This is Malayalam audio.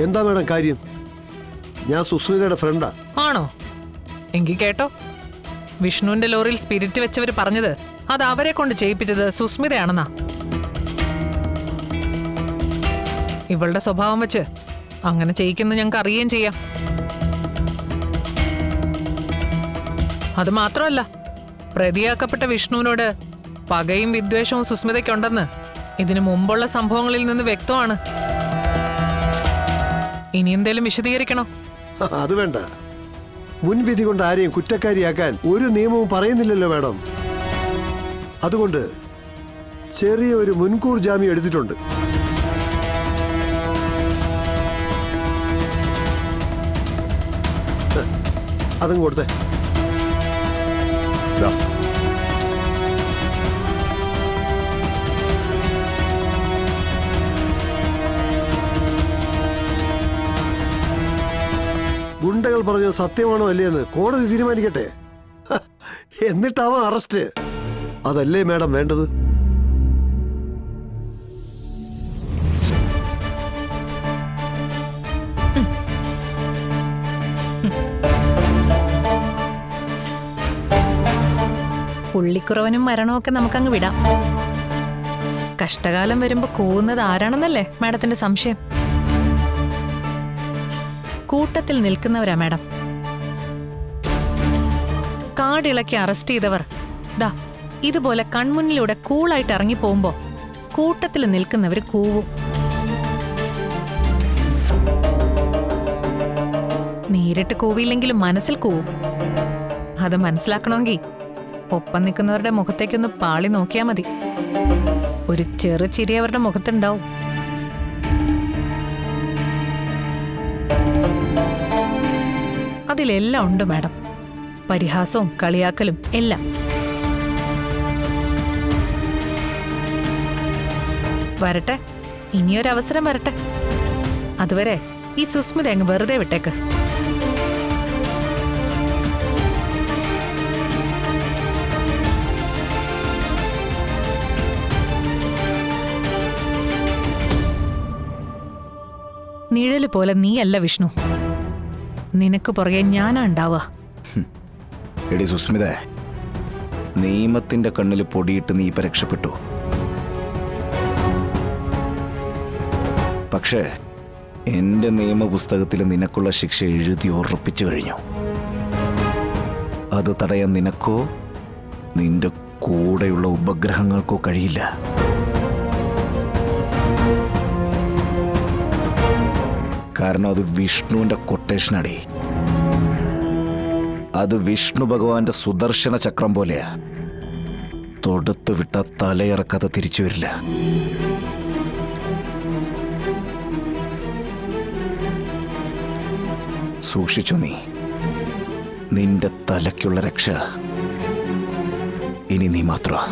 എന്താ മേഡം കാര്യം? ഞാൻ സുസ്മിതയുടെ ഫ്രണ്ടാ. ആണോ? എങ്കിൽ കേട്ടോ, വിഷ്ണുവിന്റെ ലോറിയിൽ സ്പിരിറ്റ് വെച്ചവര് പറഞ്ഞത് അത് അവരെ കൊണ്ട് ചെയ്യിപ്പിച്ചത് സുസ്മിതയാണെന്നാ. ഇവളുടെ സ്വഭാവം വെച്ച് അങ്ങനെ ചെയ്യിക്കുന്ന ഞങ്ങൾക്ക് അറിയുകയും ചെയ്യാം. അത് മാത്രമല്ല, പ്രതിയാക്കപ്പെട്ട വിഷ്ണുവിനോട് പകയും വിദ്വേഷവും സുസ്മിതയ്ക്കുണ്ടെന്ന് ഇതിനു മുമ്പുള്ള സംഭവങ്ങളിൽ നിന്ന് വ്യക്തമാണ്. ഇനി എന്തേലും വിശദീകരിക്കണോ? അത് വേണ്ട. മുൻവിധി കൊണ്ട് ആരെയും കുറ്റക്കാരിയാക്കാൻ ഒരു നിയമവും പറയുന്നില്ലല്ലോ മാഡം. അതുകൊണ്ട് ചെറിയ ഒരു മുൻകൂർ ജാമ്യം എടുത്തിട്ടുണ്ട്. അതും കൊടുത്തേ. ഗുണ്ടകൾ പറഞ്ഞത് സത്യമാണോ അല്ലേന്ന് കോടതി തീരുമാനിക്കട്ടെ. എന്നിട്ടാവാം അറസ്റ്റ്. അതല്ലേ മാഡം വേണ്ടത്? പുള്ളിക്കുറവനും മരണമൊക്കെ നമുക്കങ്ങ് വിടാം. കഷ്ടകാലം വരുമ്പോ കൂവുന്നത് ആരാണെന്നല്ലേ മാഡത്തിന്റെ സംശയം? കൂട്ടത്തിൽ നിൽക്കുന്നവരാ മാഡം. കാടിളക്കി അറസ്റ്റ് ചെയ്തവർ ദാ ഇതുപോലെ കൺമുന്നിലൂടെ കൂളായിട്ട് ഇറങ്ങിപ്പോകുമ്പോ കൂട്ടത്തിൽ നിൽക്കുന്നവര് കൂവും. നേരിട്ട് കൂവിയില്ലെങ്കിലും മനസ്സിൽ കൂവും. അത് മനസ്സിലാക്കണമെങ്കിൽ ഒപ്പം നിൽക്കുന്നവരുടെ മുഖത്തേക്കൊന്ന് പാളി നോക്കിയാൽ മതി. ഒരു ചെറു ചിരി അവരുടെ മുഖത്തുണ്ടാവും. അതിലെല്ലാം ഉണ്ട് മാഡം. പരിഹാസവും കളിയാക്കലും എല്ലാം. വരട്ടെ, ഇനിയൊരവസരം വരട്ടെ. അതുവരെ ഈ സുസ്മിത അങ്ങ് വെറുതെ വിട്ടേക്ക്. നിഴല് പോലെ നീയല്ല വിഷ്ണു, നിനക്ക് പുറകെ ഞാനാ ഉണ്ടാവുക. എടി സുസ്മിത, നിയമത്തിന്റെ കണ്ണിൽ പൊടിയിട്ട് നീ ഇപ്പൊ രക്ഷപ്പെട്ടു. പക്ഷേ എന്റെ നിയമപുസ്തകത്തിൽ നിനക്കുള്ള ശിക്ഷ എഴുതി ഉറപ്പിച്ചു കഴിഞ്ഞു. അത് തടയാൻ നിനക്കോ നിന്റെ കൂടെയുള്ള ഉപഗ്രഹങ്ങൾക്കോ കഴിയില്ല. കാരണം അത് വിഷ്ണുവിന്റെ കൊട്ടേഷനടി. അത് വിഷ്ണു ഭഗവാന്റെ സുദർശന ചക്രം പോലെയാ. തൊടുത്തു വിട്ട തലയിറക്കാതെ തിരിച്ചു വരില്ല. സൂക്ഷിച്ചു നീ. നിന്റെ തലയ്ക്കുള്ള രക്ഷ ഇനി നീ മാത്രമാ.